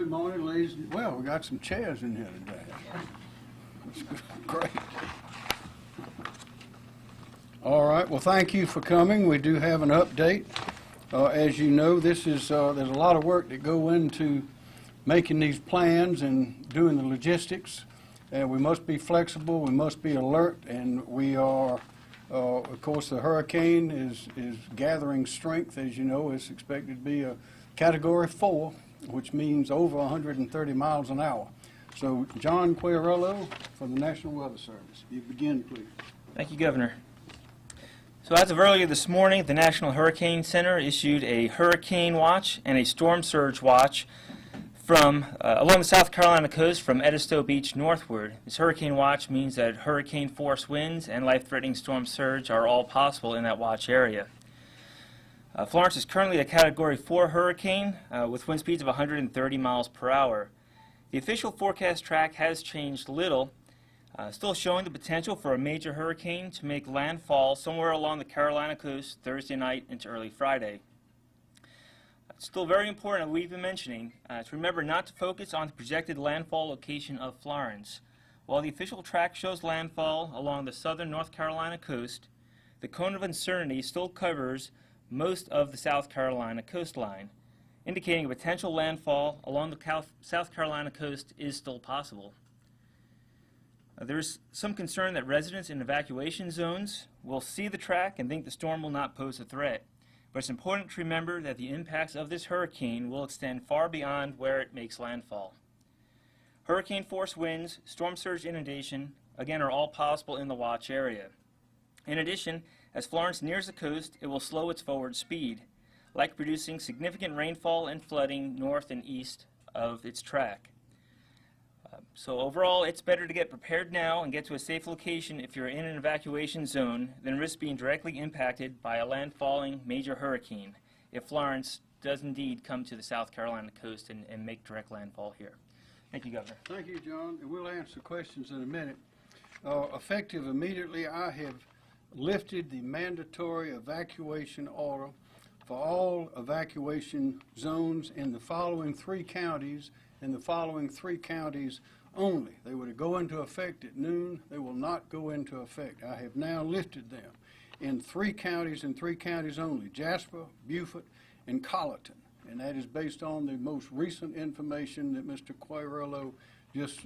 Good morning, ladies. Well, we got some chairs in here today. That's great. All right. Well, thank you for coming. We do have an update. As you know, this is there's a lot of work that go into making these plans and doing the logistics. And we must be flexible. We must be alert. And we are, of course, the hurricane is gathering strength. As you know, it's expected to be a Category 4, which means over 130 miles an hour. So, John Quiarello from the National Weather Service. You begin, please. Thank you, Governor. So as of earlier this morning, the National Hurricane Center issued a hurricane watch and a storm surge watch from along the South Carolina coast from Edisto Beach northward. This hurricane watch means that hurricane force winds and life-threatening storm surge are all possible in that watch area. Florence is currently a Category 4 hurricane with wind speeds of 130 miles per hour. The official forecast track has changed little, still showing the potential for a major hurricane to make landfall somewhere along the Carolina coast Thursday night into early Friday. It's still very important, as we've been mentioning, to remember not to focus on the projected landfall location of Florence. While the official track shows landfall along the southern North Carolina coast, the cone of uncertainty still covers most of the South Carolina coastline, indicating a potential landfall along the South Carolina coast is still possible. There's some concern that residents in evacuation zones will see the track and think the storm will not pose a threat. But it's important to remember that the impacts of this hurricane will extend far beyond where it makes landfall. Hurricane force winds, storm surge inundation, again, are all possible in the watch area. In addition, as Florence nears the coast, it will slow its forward speed, like producing significant rainfall and flooding north and east of its track. So overall, it's better to get prepared now and get to a safe location if you're in an evacuation zone than risk being directly impacted by a landfalling major hurricane if Florence does indeed come to the South Carolina coast and make direct landfall here. Thank you, Governor. Thank you, John. And we'll answer questions in a minute. Effective immediately, I have lifted the mandatory evacuation order for all evacuation zones in the following 3 counties and the following 3 counties only. They were to go into effect at noon. They will not go into effect. I have now lifted them in 3 counties and 3 counties only: Jasper, Beaufort, and Colleton. And that is based on the most recent information that Mr. Quiarello just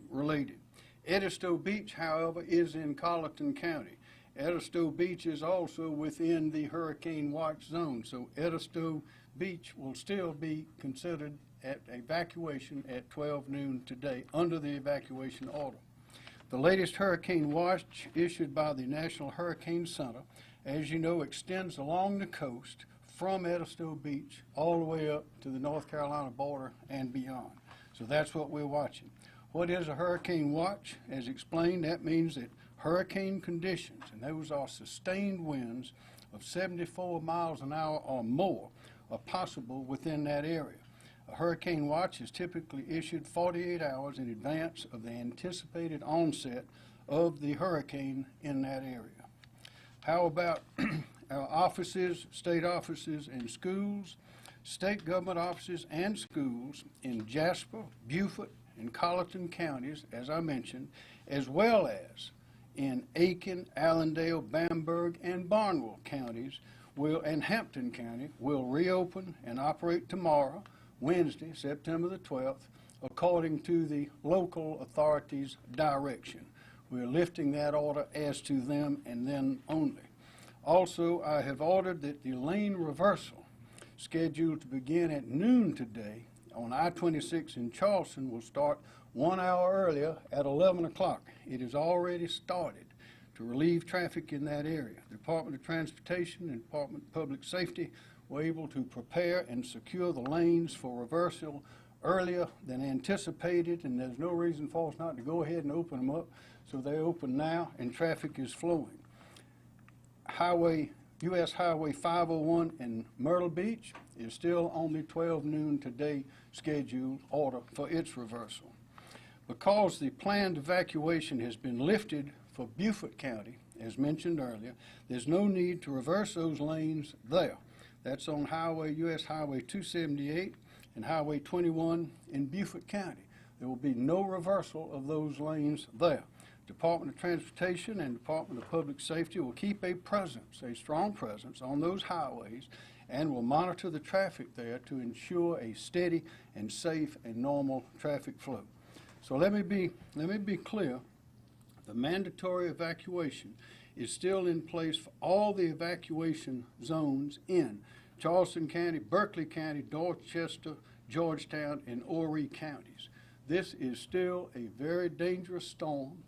related. Edisto Beach, however, is in Colleton County. Edisto Beach is also within the hurricane watch zone, so Edisto Beach will still be considered at evacuation at 12 noon today under the evacuation order. The latest hurricane watch issued by the National Hurricane Center, as you know, extends along the coast from Edisto Beach all the way up to the North Carolina border and beyond. So that's what we're watching. What is a hurricane watch? As explained, that means that hurricane conditions, and those are sustained winds of 74 miles an hour or more, are possible within that area. A hurricane watch is typically issued 48 hours in advance of the anticipated onset of the hurricane in that area. How about our offices, state offices, and schools? State government offices and schools in Jasper, Beaufort, and Colleton counties, as I mentioned, as well as in Aiken, Allendale, Bamberg, and Barnwell counties and Hampton County will reopen and operate tomorrow, Wednesday, September the 12th, according to the local authorities' direction. We're lifting that order as to them and them only. Also, I have ordered that the lane reversal scheduled to begin at noon today on I-26 in Charleston will start 1 hour earlier at 11 o'clock. It has already started to relieve traffic in that area. The Department of Transportation and Department of Public Safety were able to prepare and secure the lanes for reversal earlier than anticipated, and there's no reason for us not to go ahead and open them up. So they're open now, and traffic is flowing. U.S. Highway 501 in Myrtle Beach is still on the 12 noon today scheduled order for its reversal. Because the planned evacuation has been lifted for Beaufort County, as mentioned earlier, there's no need to reverse those lanes there. That's on U.S. Highway 278 and Highway 21 in Beaufort County. There will be no reversal of those lanes there. Department of Transportation and Department of Public Safety will keep a presence, a strong presence on those highways, and will monitor the traffic there to ensure a steady and safe and normal traffic flow. So let me be clear. The mandatory evacuation is still in place for all the evacuation zones in Charleston County, Berkeley County, Dorchester, Georgetown, and Horry counties. This is still a very dangerous storm.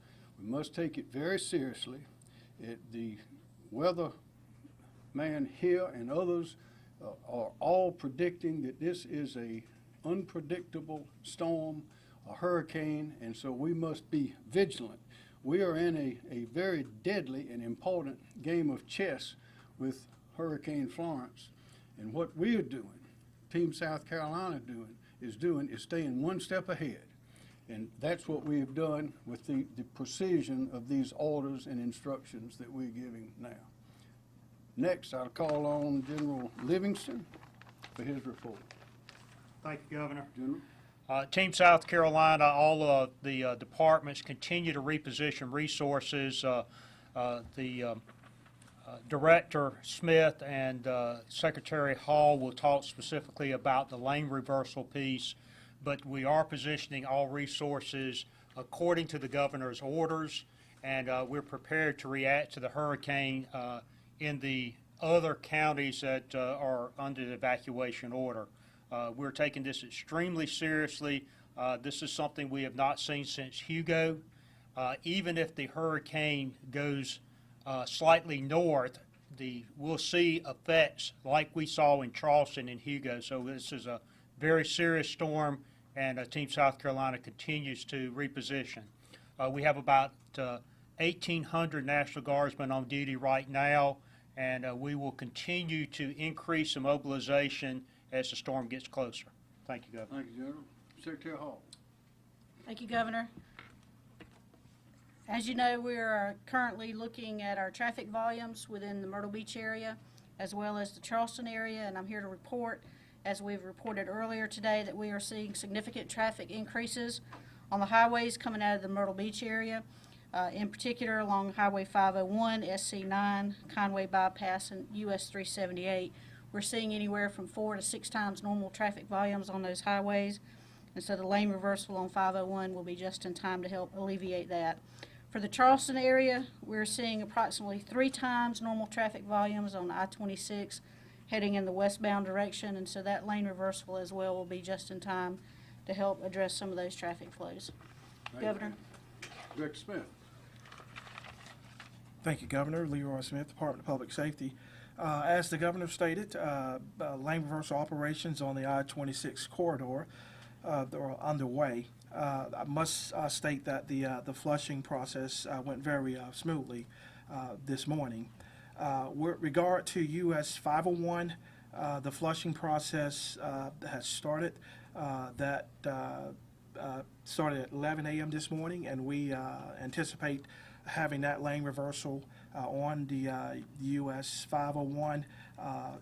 We must take it very seriously. The weather man here and others are all predicting that this is a unpredictable storm, a hurricane, and so we must be vigilant. We are in a very deadly and important game of chess with Hurricane Florence, and what we are doing, Team South Carolina is staying one step ahead. And that's what we have done with the precision of these orders and instructions that we're giving now. Next, I'll call on General Livingston for his report. Thank you, Governor. General? Team South Carolina, all of the departments continue to reposition resources. Director Smith and Secretary Hall will talk specifically about the lane reversal piece, but we are positioning all resources according to the governor's orders, and we're prepared to react to the hurricane in the other counties that are under the evacuation order. We're taking this extremely seriously. This is something we have not seen since Hugo. Even if the hurricane goes slightly north, we'll see effects like we saw in Charleston and Hugo. So this is a very serious storm, and Team South Carolina continues to reposition. We have about 1,800 National Guardsmen on duty right now, and we will continue to increase the mobilization as the storm gets closer. Thank you, Governor. Thank you, General. Secretary Hall. Thank you, Governor. As you know, we are currently looking at our traffic volumes within the Myrtle Beach area as well as the Charleston area, and I'm here to report, as we've reported earlier today, that we are seeing significant traffic increases on the highways coming out of the Myrtle Beach area, in particular along Highway 501, SC9, Conway Bypass, and US 378. We're seeing anywhere from 4 to 6 times normal traffic volumes on those highways, and so the lane reversal on 501 will be just in time to help alleviate that. For the Charleston area, we're seeing approximately 3 times normal traffic volumes on I-26 heading in the westbound direction, and so that lane reversal as well will be just in time to help address some of those traffic flows. Thank Governor. you. Director Smith. Thank you, Governor. Leroy Smith, Department of Public Safety. As the Governor stated, lane reversal operations on the I-26 corridor are underway. I must state that the flushing process went very smoothly this morning. With regard to US 501, the flushing process has started. That started at 11 a.m. this morning, and we anticipate having that lane reversal on the US 501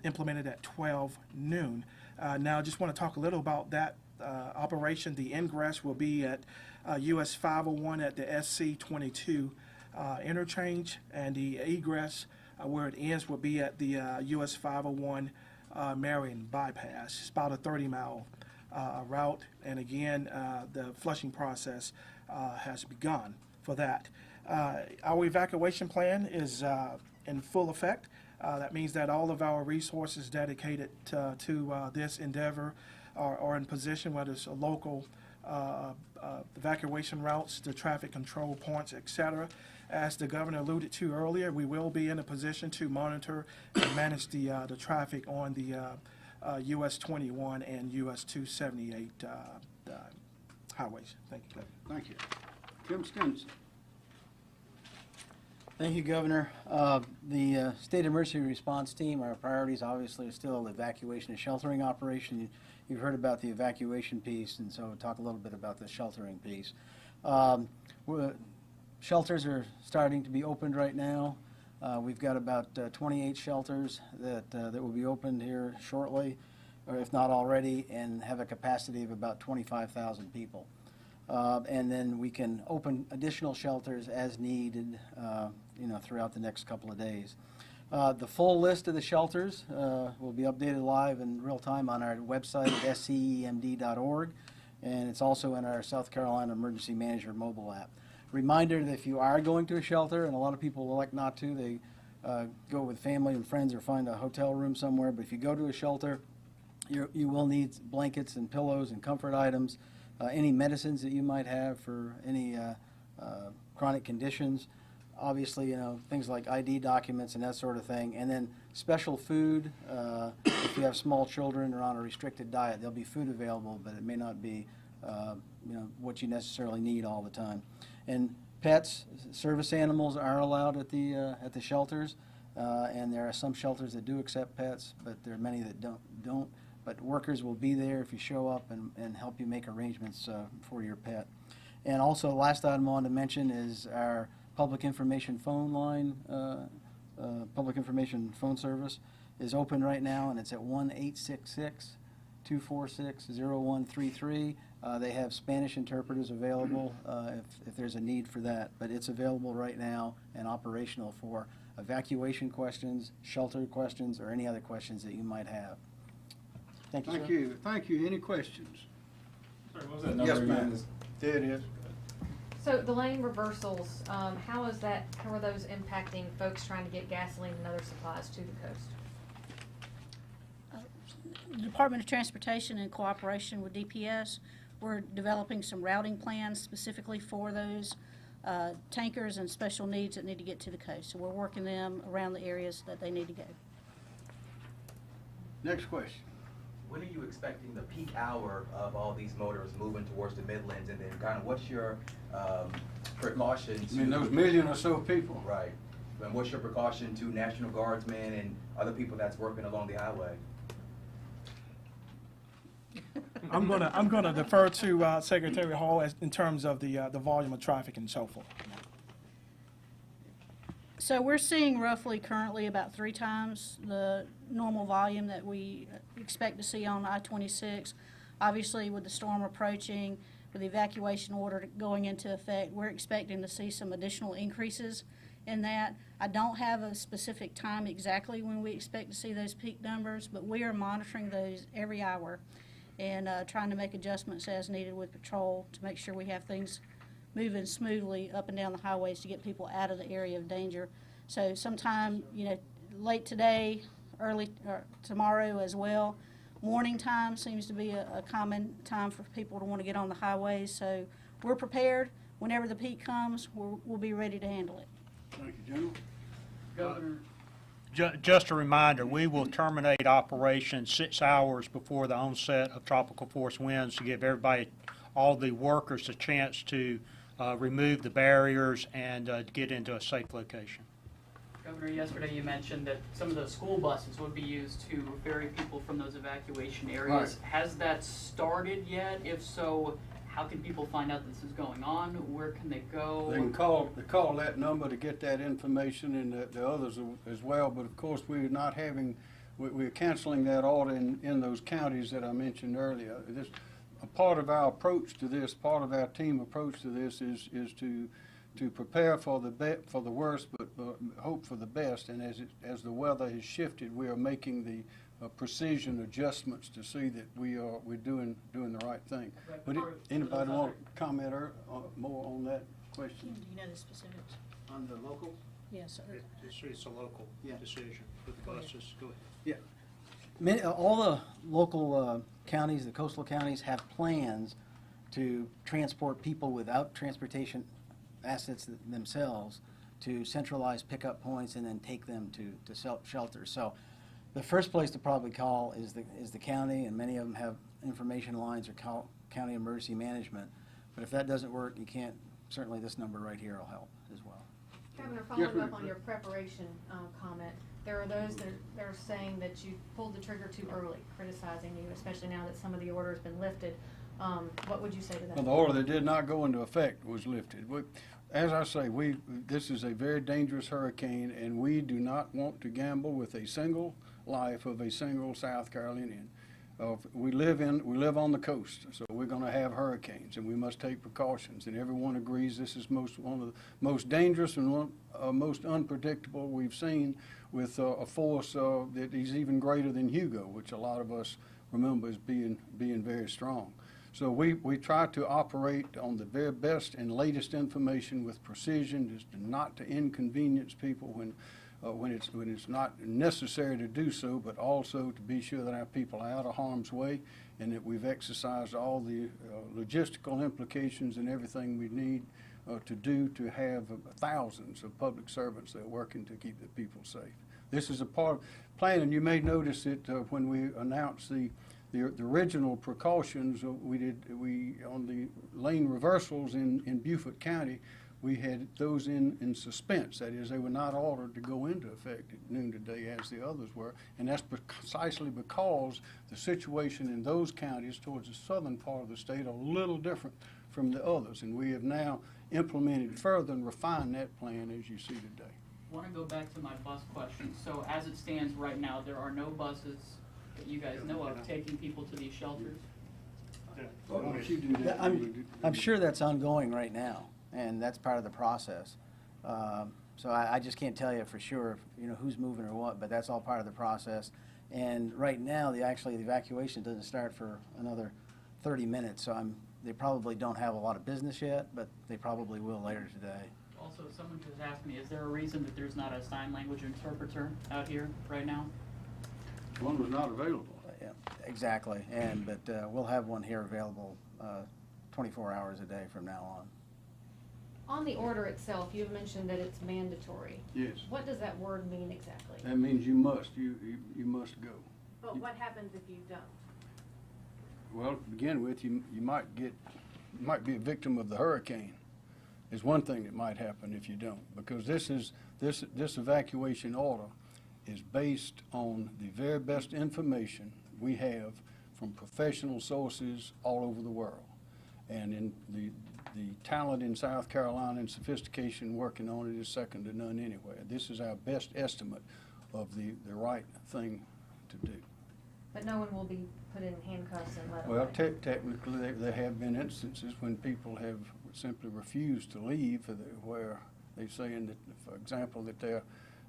implemented at 12 noon. Now, I just want to talk a little about that operation. The ingress will be at US 501 at the SC22 interchange, and the egress where it ends will be at the US 501 Marion bypass. It's about a 30-mile route, and again, the flushing process has begun for that. Our evacuation plan is in full effect. That means that all of our resources dedicated to this endeavor are in position, whether it's a local evacuation routes, the traffic control points, etc. As the Governor alluded to earlier, we will be in a position to monitor and manage the traffic on the US 21 and US 278 highways. Thank you, Governor. Thank you. Kim Stinson. Thank you, Governor. The State Emergency Response Team, our priorities obviously are still evacuation and sheltering operation. You've heard about the evacuation piece, and so we'll talk a little bit about the sheltering piece. Shelters are starting to be opened right now. We've got about 28 shelters that will be opened here shortly. or if not already, and have a capacity of about 25,000 people. And then we can open additional shelters as needed, throughout the next couple of days. The full list of the shelters will be updated live in real time on our website at SCEMD.org, and it's also in our South Carolina Emergency Manager mobile app. Reminder that if you are going to a shelter, and a lot of people elect not to, they go with family and friends or find a hotel room somewhere, but if you go to a shelter, you will need blankets and pillows and comfort items, any medicines that you might have for any chronic conditions. Obviously, things like ID documents and that sort of thing. And then special food, if you have small children or on a restricted diet, there'll be food available, but it may not be, what you necessarily need all the time. And pets, service animals are allowed at the shelters, and there are some shelters that do accept pets, but there are many that don't. But workers will be there if you show up and help you make arrangements for your pet. And also, last item I wanted to mention is our public information phone line, public information phone service is open right now, and it's at 1-866-246-0133. They have Spanish interpreters available if there's a need for that, but it's available right now and operational for evacuation questions, shelter questions, or any other questions that you might have. Thank you, sir. Thank you. Thank you. Any questions? Sorry, what was that number Yes, again? ma'am. There it is. So the lane reversals, how are those impacting folks trying to get gasoline and other supplies to the coast? The Department of Transportation, in cooperation with DPS, we're developing some routing plans specifically for those tankers and special needs that need to get to the coast. So we're working them around the areas that they need to go. Next question. When are you expecting the peak hour of all these motors moving towards the Midlands, and then kind of what's your precaution to... I mean, those million or so people. Right. And what's your precaution to National Guardsmen and other people that's working along the highway? I'm gonna defer to Secretary Hall in terms of the volume of traffic and so forth. So we're seeing roughly currently about 3 times the normal volume that we expect to see on I-26. Obviously, with the storm approaching, with the evacuation order going into effect, we're expecting to see some additional increases in that. I don't have a specific time exactly when we expect to see those peak numbers, but we are monitoring those every hour and trying to make adjustments as needed with patrol to make sure we have things moving smoothly up and down the highways to get people out of the area of danger. So sometime, late today, early or tomorrow as well. Morning time seems to be a common time for people to want to get on the highways. So we're prepared. Whenever the peak comes, we'll be ready to handle it. Thank you, General. Governor. Just a reminder, we will terminate operations 6 hours before the onset of tropical force winds to give everybody, all the workers, a chance to remove the barriers and get into a safe location. Governor, yesterday you mentioned that some of the school buses would be used to ferry people from those evacuation areas. Right. Has that started yet? If so, how can people find out this is going on? Where can they go? They can call that number to get that information, and the others as well. But of course, we're not having, we're canceling that order in those counties that I mentioned earlier. A part of our approach to this, part of our team approach to this is to prepare for the worst, but hope for the best. And as the weather has shifted, we are making the precision adjustments to see that we're doing the right thing. But anybody want to comment more on that question? Do you know the specifics? On the local? Yes, sir. It's a local decision with the buses. Go ahead. Yeah. All the local counties, the coastal counties, have plans to transport people without transportation assets themselves to centralized pickup points and then take them to shelters. So the first place to probably call is the county, and many of them have information lines or county emergency management. But if that doesn't work, you can't, certainly this number right here will help as well. Governor, following up on your preparation comment, there are those that are saying that you pulled the trigger too early, criticizing you, especially now that some of the order has been lifted. What would you say to that? Well, the order that did not go into effect was lifted. As I say, this is a very dangerous hurricane, and we do not want to gamble with a single life of a single South Carolinian. We live on the coast, so we're going to have hurricanes, and we must take precautions. And everyone agrees this is one of the most dangerous and most unpredictable we've seen, with a force that is even greater than Hugo, which a lot of us remember as being very strong. So we try to operate on the very best and latest information with precision, just not to inconvenience people when it's not necessary to do so, but also to be sure that our people are out of harm's way, and that we've exercised all the logistical implications and everything we need to do to have thousands of public servants that are working to keep the people safe. This is a part of plan, and you may notice that when we announced the original precautions, we on the lane reversals in Beaufort County, we had those in suspense. That is, they were not ordered to go into effect at noon today as the others were, and that's precisely because the situation in those counties towards the southern part of the state are a little different from the others, and we have now implemented further and refined that plan as you see today. I want to go back to my bus question. So as it stands right now, there are no buses that you guys know of taking people to these shelters? Why don't you do that? I'm sure that's ongoing right now, and that's part of the process. So I just can't tell you for sure, who's moving or what, but that's all part of the process. And right now, the evacuation doesn't start for another 30 minutes, so they probably don't have a lot of business yet, but they probably will later today. Also, someone just asked me, is there a reason that there's not a sign language interpreter out here right now? One was not available. Yeah, exactly, but we'll have one here available 24 hours a day from now on. On the order itself, you've mentioned that it's mandatory. Yes. What does that word mean exactly? That means you must go. But what happens if you don't? Well, to begin with, you might be a victim of the hurricane. Is one thing that might happen if you don't, because this evacuation order is based on the very best information we have from professional sources all over the world, and in the talent in South Carolina and sophistication working on it is second to none anywhere. This is our best estimate of the right thing to do. But no one will be put in handcuffs and let Well, away. technically, there have been instances when people have simply refused to leave, where they say, for example, that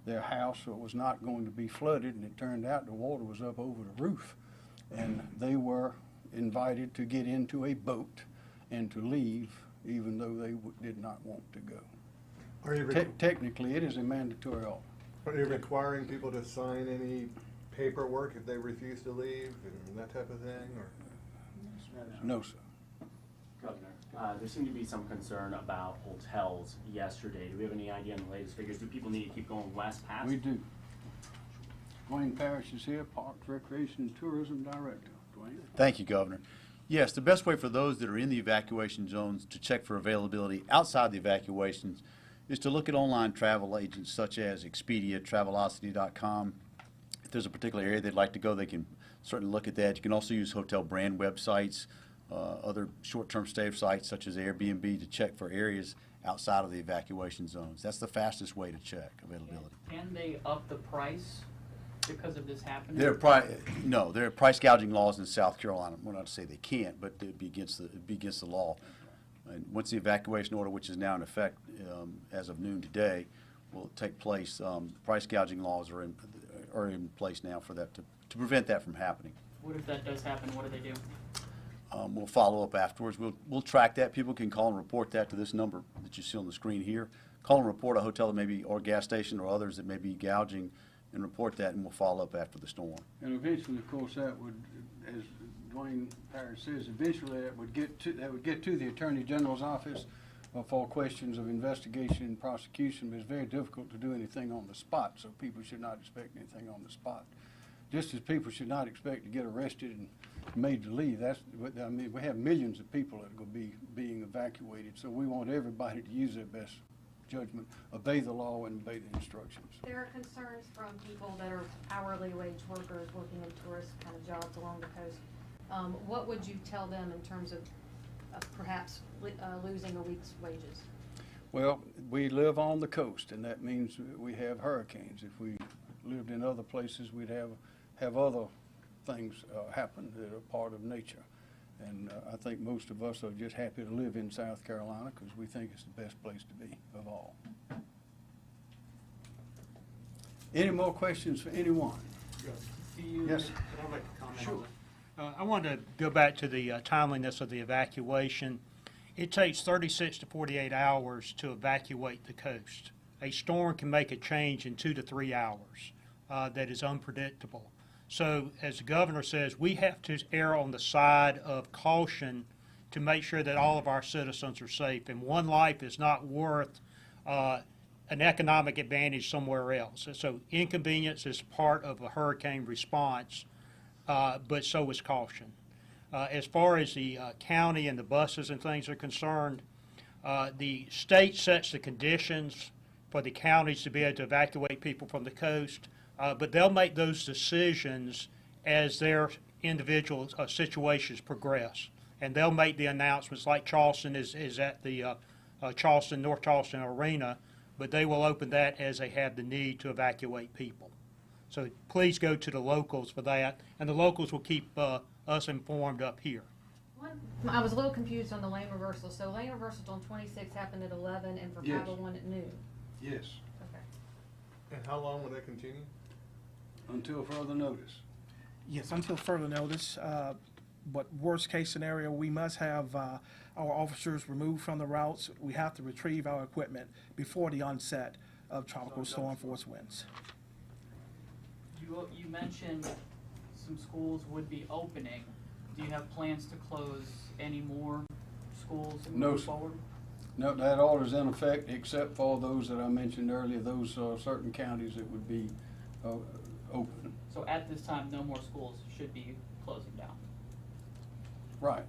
their house was not going to be flooded, and it turned out the water was up over the roof, and they were invited to get into a boat and to leave, even though they did not want to go. Are you, Technically, it is a mandatory order. are you requiring people to sign any paperwork if they refuse to leave and that type of thing, or? No, sir. Governor, there seemed to be some concern about hotels yesterday. Do we have any idea on the latest figures? Do people need to keep going west past? We do. Dwayne Parrish is here, Parks, Recreation, and Tourism Director. Dwayne? Thank you, Governor. Yes, the best way for those that are in the evacuation zones to check for availability outside the evacuations is to look at online travel agents such as Expedia, Travelocity.com. If there's a particular area they'd like to go, they can certainly look at that. You can also use hotel brand websites, other short-term stay sites such as Airbnb to check for areas outside of the evacuation zones. That's the fastest way to check availability. Can they up the price because of this happening? There are price gouging laws in South Carolina. We're not to say they can't, but it'd be against the law. And once the evacuation order, which is now in effect as of noon today, will take place, price gouging laws are in place now for that to prevent that from happening. What if that does happen? What do they do? We'll follow up afterwards. We'll track that. People can call and report that to this number that you see on the screen here. Call and report a hotel that may be, or gas station or others that may be gouging, and report that, and we'll follow up after the storm. And eventually, of course, that would, as Dwayne Parrish says, eventually that would get to the Attorney General's office for questions of investigation and prosecution. But it's very difficult to do anything on the spot, so people should not expect anything on the spot. Just as people should not expect to get arrested and made to leave. We have millions of people that are going to be being evacuated, so we want everybody to use their best judgment, obey the law, and obey the instructions. There are concerns from people that are hourly wage workers working in tourist kind of jobs along the coast. What would you tell them in terms of perhaps losing a week's wages? Well, we live on the coast, and that means we have hurricanes. If we lived in other places, we'd have other things happen that are part of nature. And I think most of us are just happy to live in South Carolina because we think it's the best place to be of all. Any more questions for anyone? Yes. I'd like to comment on that. I wanted to go back to the timeliness of the evacuation. It takes 36 to 48 hours to evacuate the coast. A storm can make a change in 2 to 3 hours that is unpredictable. So as the governor says, we have to err on the side of caution to make sure that all of our citizens are safe. And one life is not worth an economic advantage somewhere else. So inconvenience is part of a hurricane response, but so is caution. As far as the county and the buses and things are concerned, the state sets the conditions for the counties to be able to evacuate people from the coast, but they'll make those decisions as their individual situations progress. And they'll make the announcements, like Charleston is at the North Charleston Arena, but they will open that as they have the need to evacuate people. So please go to the locals for that, and the locals will keep us informed up here. I was a little confused on the lane reversal. So lane reversals on 26 happened at 11 and for Yes. 501 at noon. Yes. Okay. And how long will that continue? Until further notice. Yes, until further notice. But worst case scenario, we must have our officers removed from the routes. We have to retrieve our equipment before the onset of tropical storm force winds. You mentioned some schools would be opening. Do you have plans to close any more schools No, moving sir. forward? No, that order's in effect except for those that I mentioned earlier, those certain counties that would be open. So at this time, no more schools should be closing down. Right.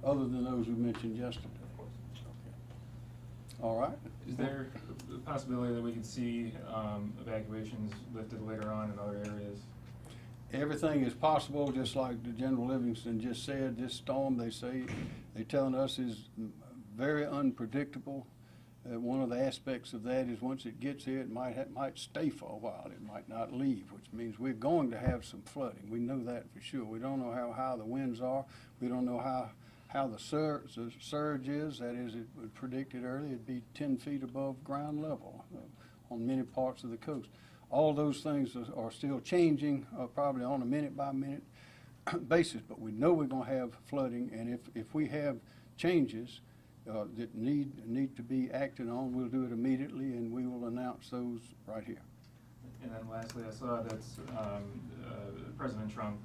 Other than those we mentioned yesterday. Of course. Okay. All right. Is there a possibility that we could see evacuations lifted later on in other areas? Everything is possible, just like the General Livingston just said. This storm, they're telling us, is very unpredictable. One of the aspects of that is once it gets here, it might stay for a while. It might not leave, which means we're going to have some flooding. We know that for sure. We don't know how high the winds are. We don't know how the surge is. That is, it was predicted earlier it'd be 10 feet above ground level on many parts of the coast. All those things are still changing, probably on a minute-by-minute basis, but we know we're going to have flooding, and if we have changes that need to be acted on, we'll do it immediately, and we will announce those right here. And then lastly, I saw that President Trump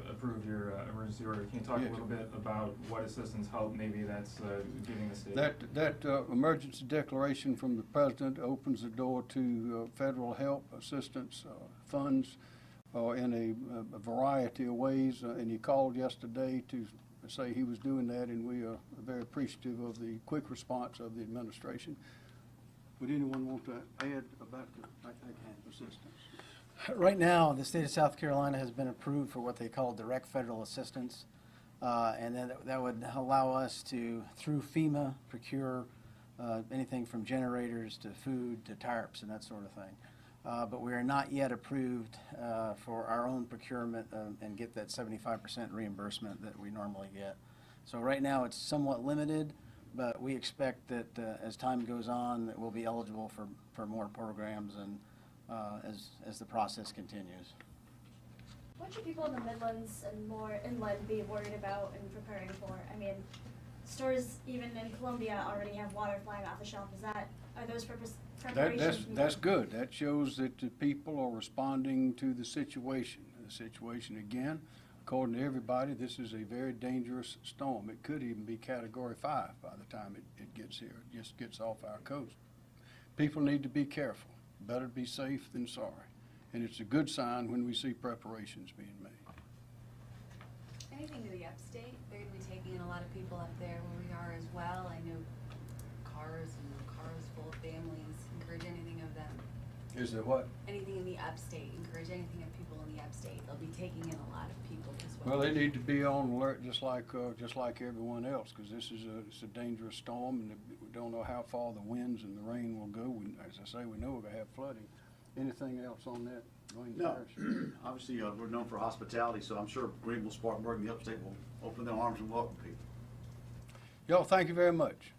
approved your emergency order. Can you talk a little bit about what assistance help maybe that's giving the state? That emergency declaration from the president opens the door to federal help, assistance, funds in a variety of ways. And he called yesterday to say he was doing that, and we are very appreciative of the quick response of the administration. Would anyone want to add about the assistance? Right now, the state of South Carolina has been approved for what they call direct federal assistance. And then that would allow us to, through FEMA, procure anything from generators to food to tarps and that sort of thing. But we are not yet approved for our own procurement and get that 75% reimbursement that we normally get. So right now it's somewhat limited, but we expect that as time goes on that we'll be eligible for more programs and as the process continues. What should people in the Midlands and more inland be worried about and preparing for? I mean, stores even in Columbia already have water flying off the shelf. Are those preparations? That's good. That shows that the people are responding to the situation. The situation, again, according to everybody, this is a very dangerous storm. It could even be Category 5 by the time it gets here. It just gets off our coast. People need to be careful. Better be safe than sorry. And it's a good sign when we see preparations being made. Anything to the upstate, they're going to be taking in a lot of people up there where we are as well. I know cars full of families. Encourage anything of them. Is there what? Anything in the upstate. Encourage anything of people in the upstate. They'll be taking in a lot of people as well. Well, they need to be on alert just like everyone else, because this is it's a dangerous storm, and we don't know how far the winds and the rain will go. As I say, we know we're going to have flooding, Anything else on that, Dwayne No, Harris? obviously, we're known for hospitality, so I'm sure Greenville, Spartanburg, and the upstate will open their arms and welcome people. Y'all, thank you very much.